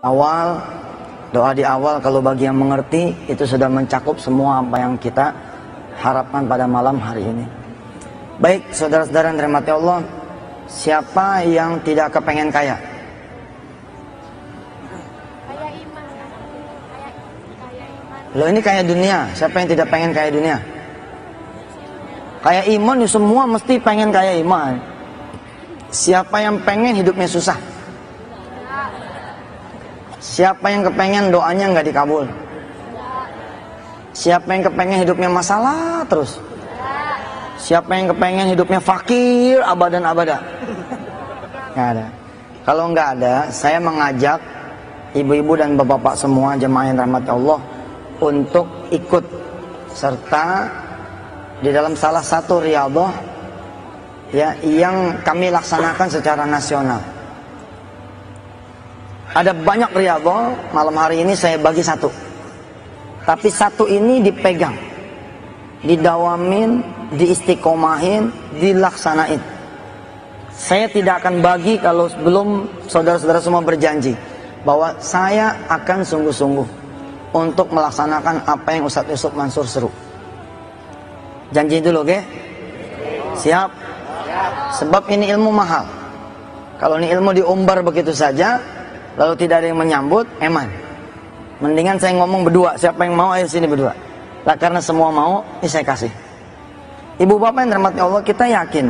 Awal, doa di awal kalau bagi yang mengerti itu sudah mencakup semua apa yang kita harapkan pada malam hari ini. Baik, saudara-saudara yang dirahmati Allah, siapa yang tidak kepengen kaya? Loh, ini kaya dunia. Siapa yang tidak pengen kaya dunia? Kaya iman, ya semua mesti pengen kaya iman. Siapa yang pengen hidupnya susah? Siapa yang kepengen doanya nggak dikabul? Siapa yang kepengen hidupnya masalah terus? Siapa yang kepengen hidupnya fakir abadan abada? Nggak ada. Kalau nggak ada, saya mengajak ibu-ibu dan bapak-bapak semua jemaah yang rahmati Allah untuk ikut serta di dalam salah satu riyadhah ya yang kami laksanakan secara nasional. Ada banyak riyadhah, malam hari ini saya bagi satu. Tapi satu ini dipegang, didawamin, diistiqomahin, dilaksanain. Saya tidak akan bagi kalau sebelum saudara-saudara semua berjanji bahwa saya akan sungguh-sungguh untuk melaksanakan apa yang Ustadz Yusuf Mansur seru. Janji dulu, oke? Siap? Sebab ini ilmu mahal. Kalau ini ilmu diumbar begitu saja, lalu tidak ada yang menyambut, eman. Mendingan saya ngomong berdua. Siapa yang mau, ayo sini berdua. Lah karena semua mau, ini saya kasih. Ibu bapak yang dirahmati Allah, kita yakin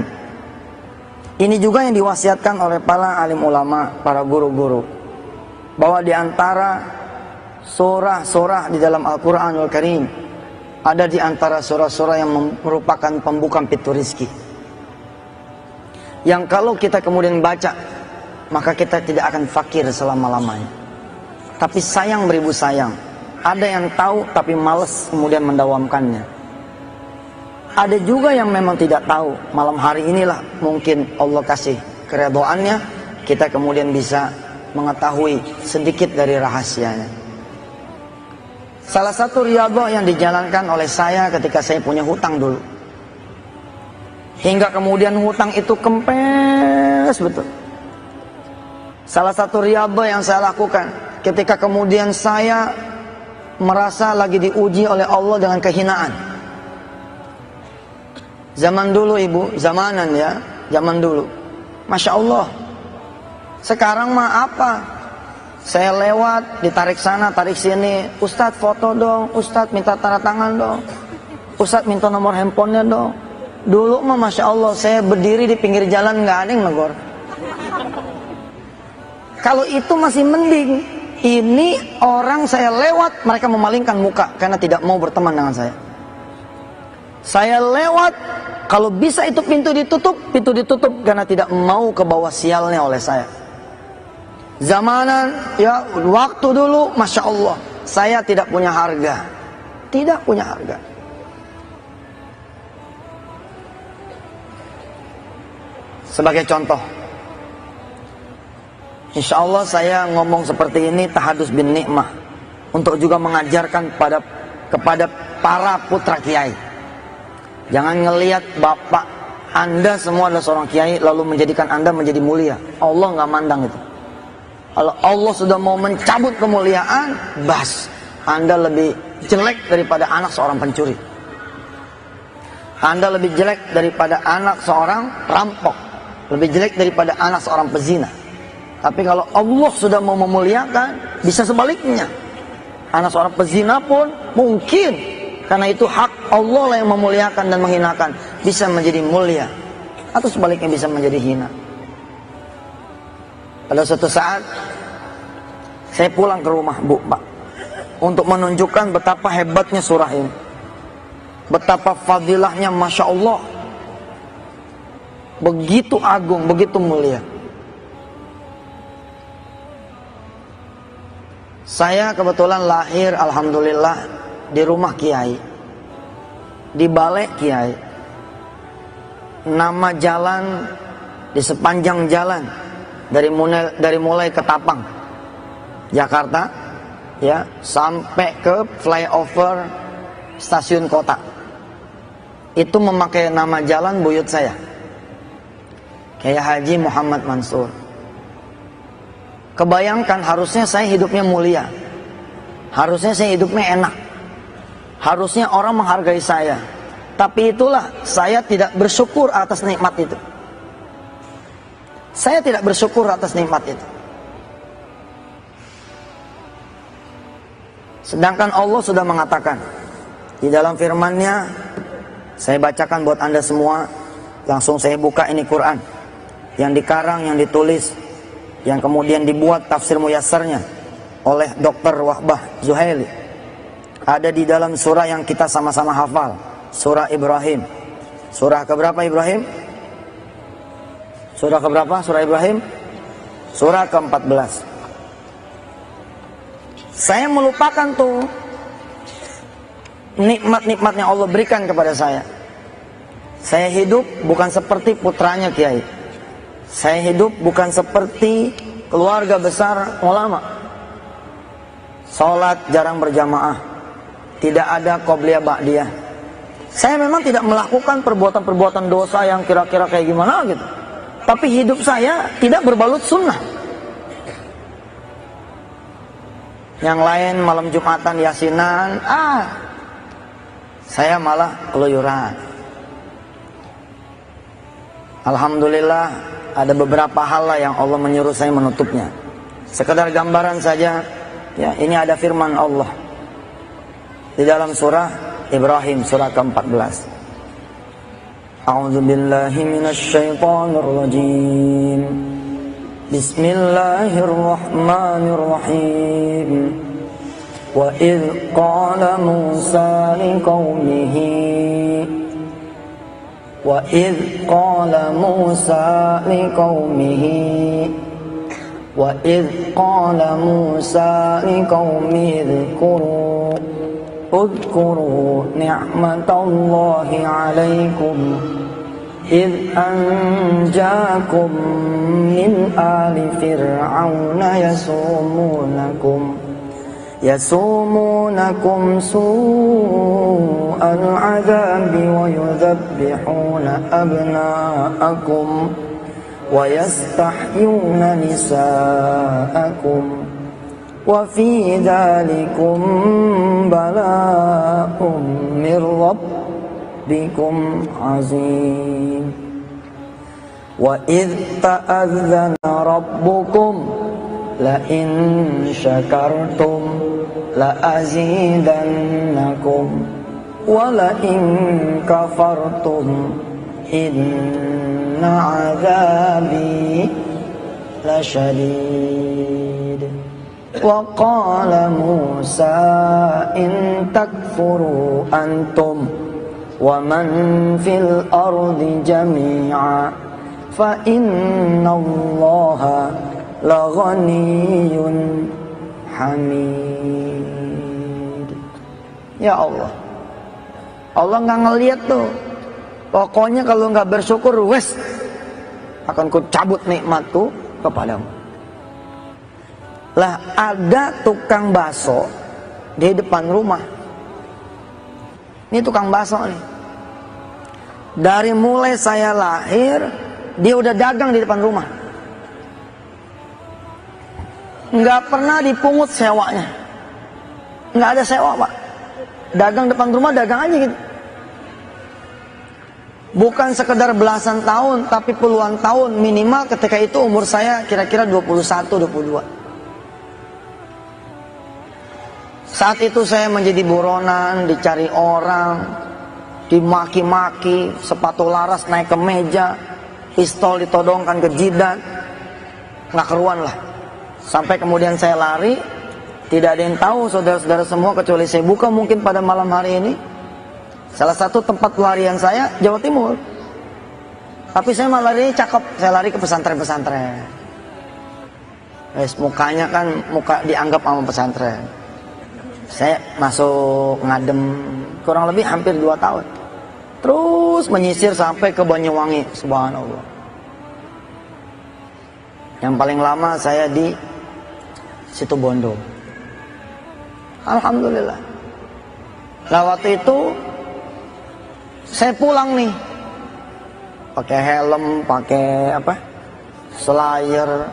ini juga yang diwasiatkan oleh para alim ulama, para guru-guru, bahwa di antara surah-surah di dalam Al-Quranul Karim, ada di antara surah-surah yang merupakan pembuka pintu rizki, yang kalau kita kemudian baca, maka kita tidak akan fakir selama-lamanya. Tapi sayang beribu sayang, ada yang tahu tapi malas kemudian mendawamkannya. Ada juga yang memang tidak tahu. Malam hari inilah mungkin Allah kasih keredoannya, kita kemudian bisa mengetahui sedikit dari rahasianya. Salah satu riyadhah yang dijalankan oleh saya ketika saya punya hutang dulu, hingga kemudian hutang itu kempes betul. Salah satu riyadhah yang saya lakukan ketika kemudian saya merasa lagi diuji oleh Allah dengan kehinaan. Zaman dulu ibu, zamanan ya, zaman dulu, Masya Allah. Sekarang mah apa? Saya lewat, ditarik sana, tarik sini. Ustadz foto dong, Ustadz minta tanda tangan dong, Ustadz minta nomor handphonenya dong. Dulu mah Masya Allah, saya berdiri di pinggir jalan nggak ada yang negor. Kalau itu masih mending. Ini orang saya lewat, mereka memalingkan muka karena tidak mau berteman dengan saya. Saya lewat, kalau bisa itu pintu ditutup karena tidak mau ke bawah sialnya oleh saya. Zamanan, ya waktu dulu, Masya Allah, saya tidak punya harga. Tidak punya harga. Sebagai contoh, insya Allah saya ngomong seperti ini tahadus bin nikmah, untuk juga mengajarkan kepada para putra kiai. Jangan ngelihat bapak Anda semua adalah seorang kiai lalu menjadikan Anda menjadi mulia. Allah nggak mandang itu. Kalau Allah sudah mau mencabut kemuliaan, bas, Anda lebih jelek daripada anak seorang pencuri. Anda lebih jelek daripada anak seorang perampok, lebih jelek daripada anak seorang pezina. Tapi kalau Allah sudah mau memuliakan, bisa sebaliknya. Anak seorang pezina pun mungkin, karena itu hak Allah lah yang memuliakan dan menghinakan, bisa menjadi mulia, atau sebaliknya bisa menjadi hina. Pada suatu saat saya pulang ke rumah Bu, Pak, untuk menunjukkan betapa hebatnya surah ini, betapa fadilahnya, Masya Allah, begitu agung, begitu mulia. Saya kebetulan lahir, alhamdulillah, di rumah kiai, di balai kiai. Nama jalan di sepanjang jalan dari mulai Ketapang, Jakarta, ya, sampai ke flyover stasiun kota, itu memakai nama jalan buyut saya, Kiai Haji Muhammad Mansur. Kebayangkan harusnya saya hidupnya mulia, harusnya saya hidupnya enak, harusnya orang menghargai saya. Tapi itulah, saya tidak bersyukur atas nikmat itu. Saya tidak bersyukur atas nikmat itu. Sedangkan Allah sudah mengatakan di dalam firman-Nya, saya bacakan buat Anda semua. Langsung saya buka ini Quran yang dikarang, yang ditulis, yang kemudian dibuat tafsir muyassarnya oleh Dr. Wahbah Zuhaili. Ada di dalam surah yang kita sama-sama hafal, surah Ibrahim. Surah keberapa Ibrahim? Surah keberapa surah Ibrahim? Surah ke-14. Saya melupakan tuh nikmat-nikmatnya Allah berikan kepada saya. Saya hidup bukan seperti putranya Kiai. Saya hidup bukan seperti keluarga besar ulama. Salat jarang berjamaah, tidak ada qobliyah ba'diyah. Saya memang tidak melakukan perbuatan-perbuatan dosa yang kira-kira kayak gimana gitu. Tapi hidup saya tidak berbalut sunnah. Yang lain malam Jumatan yasinan, saya malah keluyuran. Alhamdulillah ada beberapa hal lah yang Allah menyuruh saya menutupnya. Sekedar gambaran saja, ya, ini ada firman Allah di dalam surah Ibrahim, surah ke-14. A'udzu billahi minasy syaithanir rajim. Bismillahirrahmanirrahim. Wa idz qala Musa liqaumihi وَإِذْ قَالَ مُوسَى لِقَوْمِهِ اذْكُرُوا نِعْمَةَ اللَّهِ عَلَيْكُمْ إِذْ أَنْجَاكُمْ مِنْ آلِ فِرْعَوْنَ يَسُومُونَكُمْ سُوءَ الْعَذَابِ وَيُذَبِّحُونَ أَبْنَاءَكُمْ وَيَسْتَحْيُونَ نِسَاءَكُمْ وَفِي ذَلِكُمْ بَلَاءٌ مِّن رَّبِّكُمْ عَظِيمٌ وَإِذْ تَأَذَّنَ رَبُّكُمْ لَئِن شَكَرْتُمْ لَأَزِيدَنَّكُمْ وَلَئِن كَفَرْتُمْ إِنَّ عَذَابِي لَشَدِيدٌ وَقَالَ مُوسَى إِن تَكْفُرُوا أَنْتُمْ وَمَنْ فِي الْأَرْضِ جَمِيعًا فَإِنَّ اللَّهَ لَغَنِيٌّ حَمِيدٌ. Ya Allah, Allah nggak ngelihat tuh. Pokoknya kalau nggak bersyukur, wes akan ku cabut nikmatku kepadamu. Lah ada tukang bakso di depan rumah. Ini tukang bakso nih. Dari mulai saya lahir, dia udah dagang di depan rumah. Nggak pernah dipungut sewanya. Nggak ada sewa, Pak. Dagang depan rumah, dagang aja gitu. Bukan sekedar belasan tahun, tapi puluhan tahun. Minimal ketika itu umur saya kira-kira 21-22. Saat itu saya menjadi buronan, dicari orang, dimaki-maki, sepatu laras naik ke meja, pistol ditodongkan ke jidat, nggak keruan lah. Sampai kemudian saya lari, tidak ada yang tahu saudara-saudara semua kecuali saya buka mungkin pada malam hari ini. Salah satu tempat pelarian saya Jawa Timur. Tapi saya malah lari cakep, saya lari ke pesantren-pesantren. Mukanya kan muka dianggap sama pesantren. Saya masuk ngadem kurang lebih hampir 2 tahun. Terus menyisir sampai ke Banyuwangi, subhanallah. Yang paling lama saya di Situbondo. Alhamdulillah. Nah waktu itu saya pulang nih, pakai helm, pakai apa? Slayer.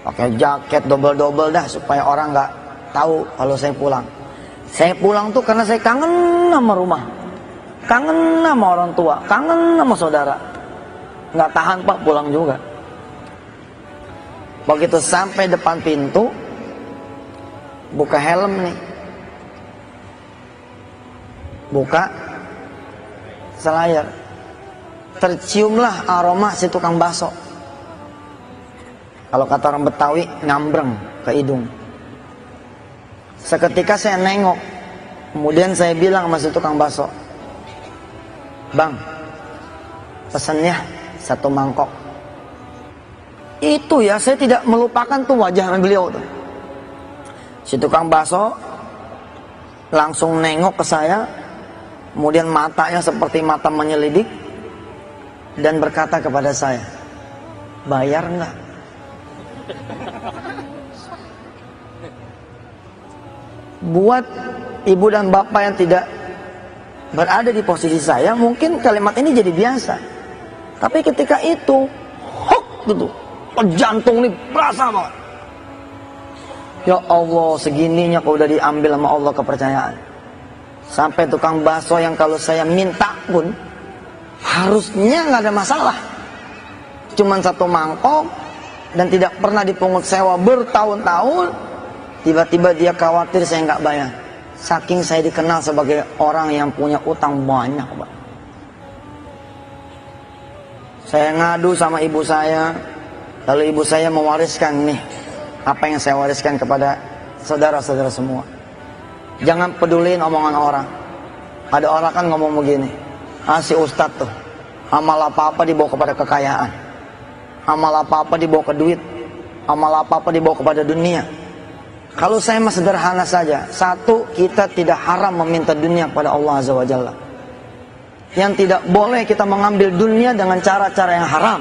pakai jaket double-double dah supaya orang nggak tahu kalau saya pulang. Saya pulang tuh karena saya kangen sama rumah, kangen sama orang tua, kangen sama saudara. Nggak tahan Pak, pulang juga. Begitu sampai depan pintu, buka helm nih, buka selayar, terciumlah aroma si tukang bakso. Kalau kata orang Betawi, ngambreng ke hidung. Seketika saya nengok, kemudian saya bilang sama si tukang bakso, "Bang, pesannya 1 mangkok." Itu ya, saya tidak melupakan tuh wajah beliau tuh. Si tukang bakso langsung nengok ke saya, kemudian matanya seperti mata menyelidik, dan berkata kepada saya, "Bayar nggak?" Buat ibu dan bapak yang tidak berada di posisi saya, mungkin kalimat ini jadi biasa. Tapi ketika itu, hok gitu, jantung ini berasa banget. Ya Allah, segininya kau udah diambil sama Allah kepercayaan. Sampai tukang bakso yang kalau saya minta pun harusnya nggak ada masalah, cuman 1 mangkok dan tidak pernah dipungut sewa bertahun-tahun. Tiba-tiba dia khawatir saya nggak bayar. Saking saya dikenal sebagai orang yang punya utang banyak, Pak. Saya ngadu sama ibu saya, lalu ibu saya mewariskan nih apa yang saya wariskan kepada saudara-saudara semua. Jangan peduliin omongan orang. Ada orang kan ngomong begini, si ustadz tuh amal apa-apa dibawa kepada kekayaan, amal apa-apa dibawa ke duit, amal apa-apa dibawa kepada dunia. Kalau saya mah sederhana saja. 1, kita tidak haram meminta dunia kepada Allah Azza wa Jalla. Yang tidak boleh kita mengambil dunia dengan cara-cara yang haram.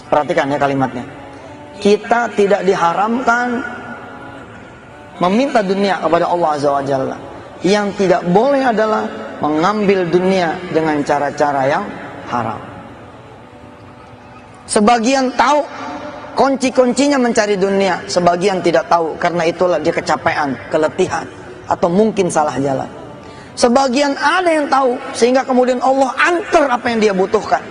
Perhatikan ya kalimatnya. Kita tidak diharamkan meminta dunia kepada Allah Azza wa Jalla. Yang tidak boleh adalah mengambil dunia dengan cara-cara yang haram. Sebagian tahu kunci-kuncinya mencari dunia, sebagian tidak tahu, karena itulah dia kecapean, keletihan, atau mungkin salah jalan. Sebagian ada yang tahu, sehingga kemudian Allah antar apa yang dia butuhkan.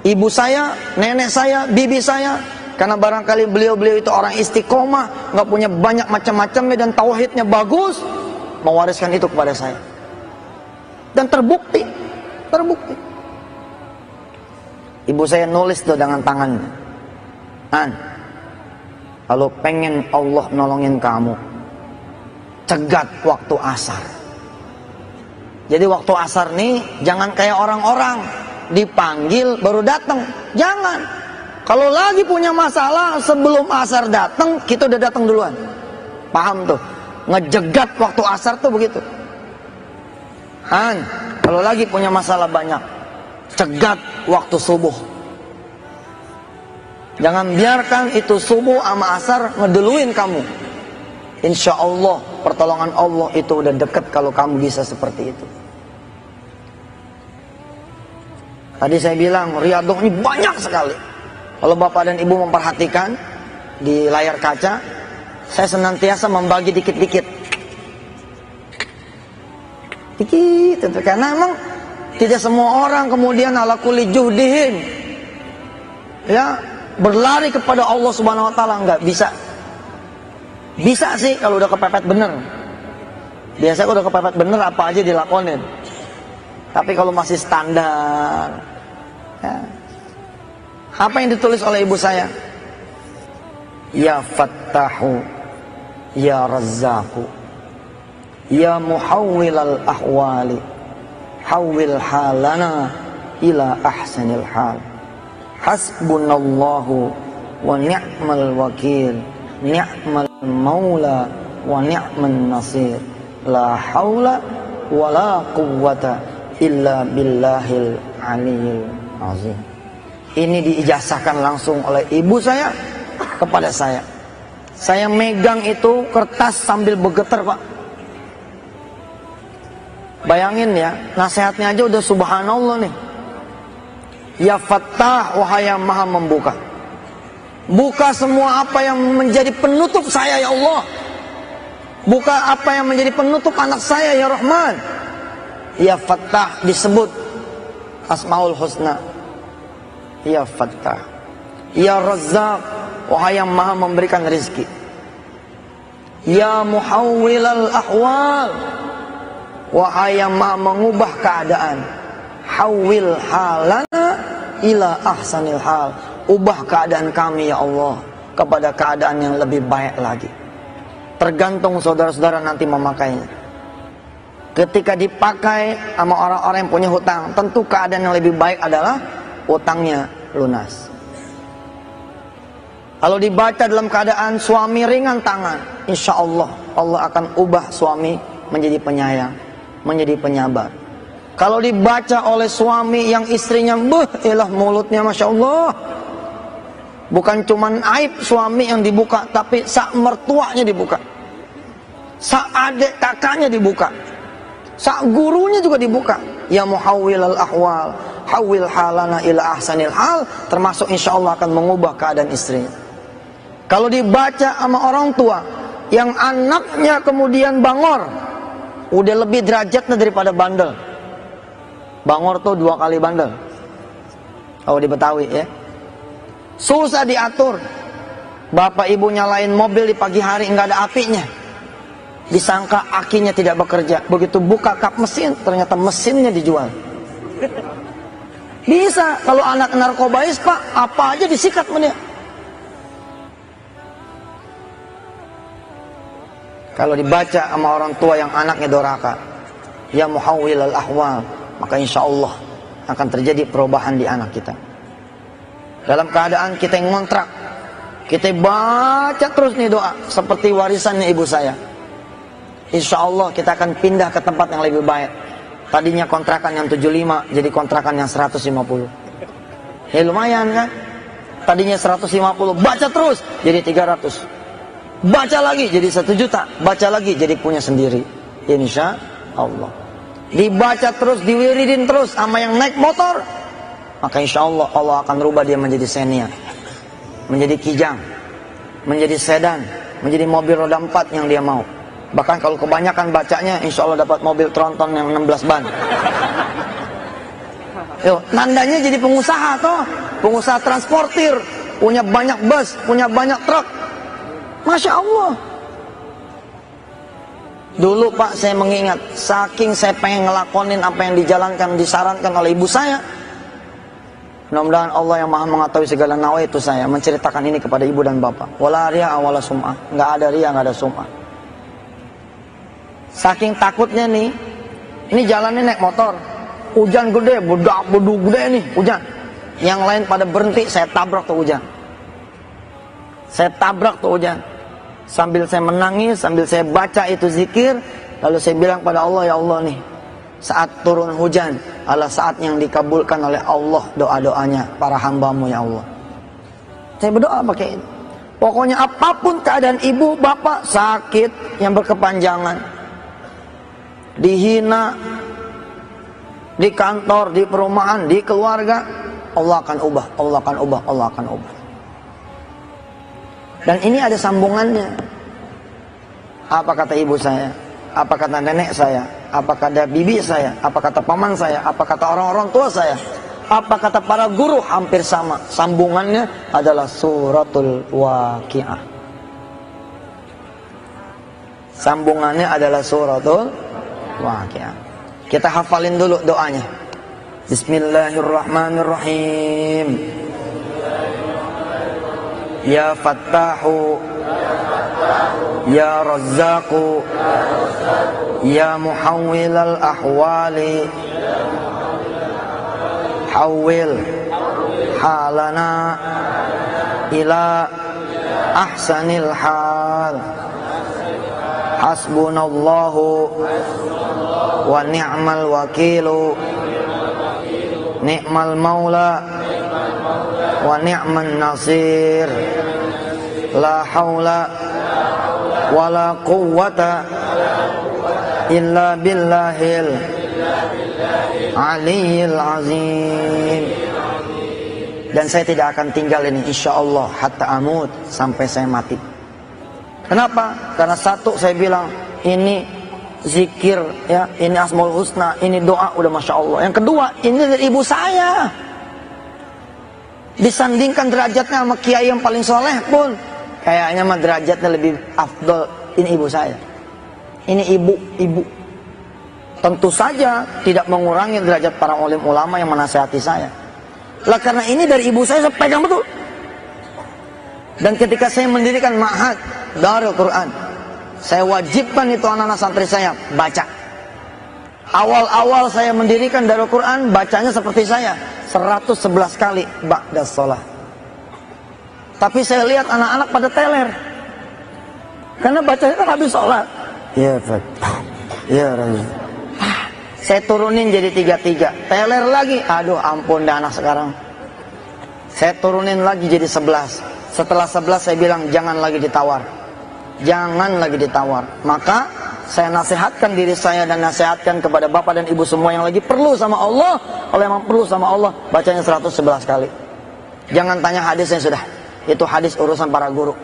Ibu saya, nenek saya, bibi saya, karena barangkali beliau-beliau itu orang istiqomah, nggak punya banyak macam-macamnya dan tauhidnya bagus, mewariskan itu kepada saya. Dan terbukti. Ibu saya nulis tuh dengan tangannya, kalau pengen Allah nolongin kamu, cegat waktu asar. Jadi waktu asar nih jangan kayak orang-orang dipanggil baru datang. Jangan. Kalau lagi punya masalah sebelum asar datang, kita udah datang duluan. Paham tuh? Ngejegat waktu asar tuh begitu. Kalau lagi punya masalah banyak, cegat waktu subuh. Jangan biarkan itu subuh sama asar ngeduluin kamu. Insya Allah pertolongan Allah itu udah dekat kalau kamu bisa seperti itu. Tadi saya bilang riyadhah ini banyak sekali. Kalau bapak dan ibu memperhatikan di layar kaca, saya senantiasa membagi dikit-dikit. Dikit, karena emang tidak semua orang kemudian ala kulli juhdihin, ya, berlari kepada Allah Subhanahu wa taala, nggak bisa. Bisa sih kalau udah kepepet bener. Biasanya kalau udah kepepet bener apa aja dilakonin. Tapi kalau masih standar, ya. Apa yang ditulis oleh ibu saya? Ya Fattahu, Ya Razzaqu, Ya Muhawwilal ahwali, hawwil halana ila ahsanil hal. Hasbunallahu wa ni'mal wakil, ni'mal maula wa ni'man nasir. La haula wa la quwwata illa billahil aliyyil azim. Ini diijazahkan langsung oleh ibu saya kepada saya. Saya megang itu kertas sambil bergetar, Pak. Bayangin ya, nasihatnya aja udah subhanallah nih. Ya Fattah, wahai yang maha membuka. Buka semua apa yang menjadi penutup saya ya Allah. Buka apa yang menjadi penutup anak saya ya Rahman. Ya Fattah disebut Asmaul Husna. Ya Fattah. Ya Razzaq, wahai yang maha memberikan rezeki. Ya Muhawwilal Ahwal, wahai yang maha mengubah keadaan. Hawwil halana ila ahsanil hal. Ubah keadaan kami ya Allah kepada keadaan yang lebih baik lagi. Tergantung saudara-saudara nanti memakainya. Ketika dipakai sama orang-orang yang punya hutang, tentu keadaan yang lebih baik adalah hutangnya lunas. Kalau dibaca dalam keadaan suami ringan tangan, insya Allah Allah akan ubah suami menjadi penyayang, menjadi penyabar. Kalau dibaca oleh suami yang istrinya elah mulutnya Masya Allah, bukan cuman aib suami yang dibuka, tapi sak mertuanya dibuka, sak adik kakaknya dibuka, sak gurunya juga dibuka. Ya Muhawwilal Ahwal, hawil halana ila ahsanil hal, termasuk insya Allah akan mengubah keadaan istrinya. Kalau dibaca sama orang tua yang anaknya kemudian bangor, udah lebih derajatnya daripada bandel. Bangor tuh 2 kali bandel kalau di Betawi ya. Susah diatur. Bapak ibu nyalain mobil di pagi hari nggak ada apinya, disangka akinya tidak bekerja. Begitu buka kap mesin, ternyata mesinnya dijual. Bisa. Kalau anak narkobais Pak, apa aja disikat sama dia. Kalau dibaca sama orang tua yang anaknya doraka, ya Muhawwilal Ahwal, maka insya Allah akan terjadi perubahan di anak kita. Dalam keadaan kita yang ngontrak, kita baca terus nih doa seperti warisannya ibu saya. Insya Allah kita akan pindah ke tempat yang lebih baik. Tadinya kontrakan yang 75 jadi kontrakan yang 150. Ya lumayan kan? Tadinya 150, baca terus jadi 300. Baca lagi jadi 1 juta, baca lagi jadi punya sendiri. Insya Allah. Dibaca terus, diwiridin terus sama yang naik motor, maka insya Allah Allah akan rubah dia menjadi Xenia, menjadi Kijang, menjadi sedan, menjadi mobil roda 4 yang dia mau. Bahkan kalau kebanyakan bacanya, insya Allah dapat mobil tronton yang 16 ban. Yo, nandanya jadi pengusaha toh, pengusaha transportir, punya banyak bus, punya banyak truk. Masya Allah. Dulu Pak saya mengingat, saking saya pengen ngelakonin apa yang dijalankan, disarankan oleh ibu saya. Mudah-mudahan Allah yang maha mengetahui segala nawaitu saya menceritakan ini kepada ibu dan bapak. Wala riya wala sum'ah. Nggak ada riya, nggak ada sum'ah. Saking takutnya nih, ini jalannya naik motor, hujan gede, bedu gede nih, hujan. Yang lain pada berhenti, saya tabrak tuh hujan. Saya tabrak tuh hujan. Sambil saya menangis, sambil saya baca itu zikir, lalu saya bilang pada Allah, ya Allah nih, saat turun hujan adalah saat yang dikabulkan oleh Allah doa-doanya para hambamu ya Allah. Saya berdoa pakai ini. Pokoknya apapun keadaan ibu, bapak, sakit yang berkepanjangan, dihina, di kantor, di perumahan, di keluarga, Allah akan ubah, Allah akan ubah, Allah akan ubah. Dan ini ada sambungannya. Apa kata ibu saya? Apa kata nenek saya? Apa kata bibi saya? Apa kata paman saya? Apa kata orang-orang tua saya? Apa kata para guru? Hampir sama. Sambungannya adalah suratul Waqiah. Sambungannya adalah suratul Waqiah. Kita hafalin dulu doanya. Bismillahirrahmanirrahim. Ya Fattahu, Ya Razzaqu, Ya Muhawwilal Ahwali, Hawwil halana ila ahsanil hal. Hasbunallahu wa ni'mal wakilu, ni'mal maula wa ni'man nasir. La haula wa la quwwata illa billahil aliyyil azim. Dan saya tidak akan tinggal ini insyaallah hatta amut, sampai saya mati. Kenapa? Karena satu, saya bilang ini zikir ya, ini Asmaul Husna, ini doa udah Masya Allah. Yang kedua, ini dari ibu saya. Disandingkan derajatnya sama kiai yang paling soleh pun kayaknya mah derajatnya lebih afdol. Ini ibu saya. Ini ibu. Tentu saja tidak mengurangi derajat para ulama yang menasihati saya. Lah karena ini dari ibu saya pegang betul. Dan ketika saya mendirikan ma'had Darul Quran, saya wajibkan itu anak-anak santri saya baca. Awal-awal saya mendirikan Darul Quran, bacanya seperti saya 111 kali ba'da sholat. Tapi saya lihat anak-anak pada teler, karena bacanya kan habis sholat. Ya Pak, ya Rasul. Saya turunin jadi 3-3, teler lagi. Aduh ampun dah anak sekarang. Saya turunin lagi jadi 11. Setelah 11 saya bilang jangan lagi ditawar. Jangan lagi ditawar. Maka saya nasihatkan diri saya dan nasihatkan kepada bapak dan ibu semua yang lagi perlu sama Allah. Kalau memang perlu sama Allah, bacanya 111 kali. Jangan tanya hadisnya sudah. Itu hadis urusan para guru.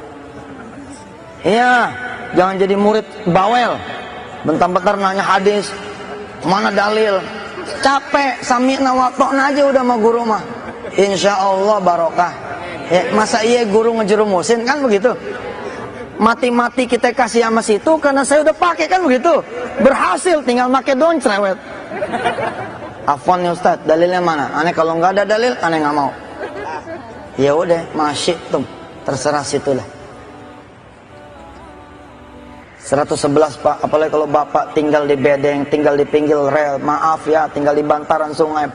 Iya, jangan jadi murid bawel. Bentar-bentar nanya hadis, mana dalil. Capek, sami'na wa ta'na aja udah sama guru mah. Insya Allah barokah. Ya, masa iya guru ngejerumusin kan begitu? Mati-mati kita kasih sama situ karena saya udah pakai kan begitu. Berhasil, tinggal make doang cerewet. Afwan ya Ustaz, dalilnya mana? Aneh kalau nggak ada dalil, aneh nggak mau. Ya udah, masih tuh, terserah situlah. 111 Pak, apalagi kalau bapak tinggal di bedeng, tinggal di pinggir rel, maaf ya, tinggal di bantaran sungai.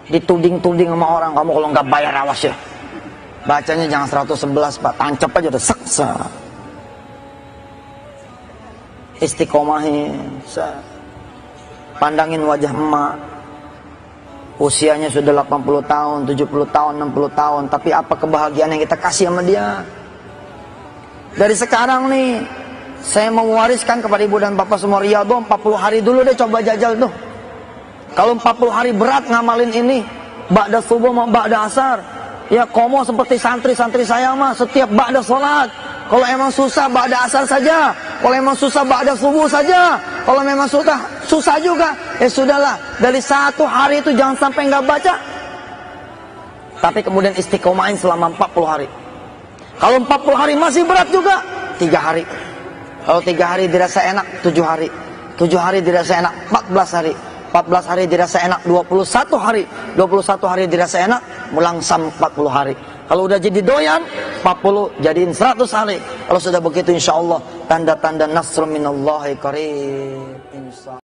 Dituding-tuding sama orang, kamu kalau nggak bayar awas ya. Bacanya jangan 111 Pak, tancap aja udah seksa. Istiqomahin, pandangin wajah emak. Usianya sudah 80 tahun, 70 tahun, 60 tahun, tapi apa kebahagiaan yang kita kasih sama dia? Dari sekarang nih, saya mau mewariskan kepada ibu dan bapak semua riyadhah 40 hari dulu deh coba jajal tuh. Kalau 40 hari berat ngamalin ini, ba'da subuh sama ba'da asar. Ya komo seperti santri-santri saya mah setiap ba'da sholat. Kalau emang susah ba'da asar saja. Kalau emang susah ba'da subuh saja. Kalau memang susah juga, ya sudahlah. Dari satu hari itu jangan sampai nggak baca. Tapi kemudian istiqomahin selama 40 hari. Kalau 40 hari masih berat juga, 3 hari. Kalau 3 hari dirasa enak, 7 hari. 7 hari dirasa enak, 14 hari. 14 hari dirasa enak, 21 hari. 21 hari dirasa enak, melangsam 40 hari. Kalau udah jadi doyan, 40 jadiin 100 hari. Kalau sudah begitu insya Allah, tanda-tanda nasrun minallahi qarib.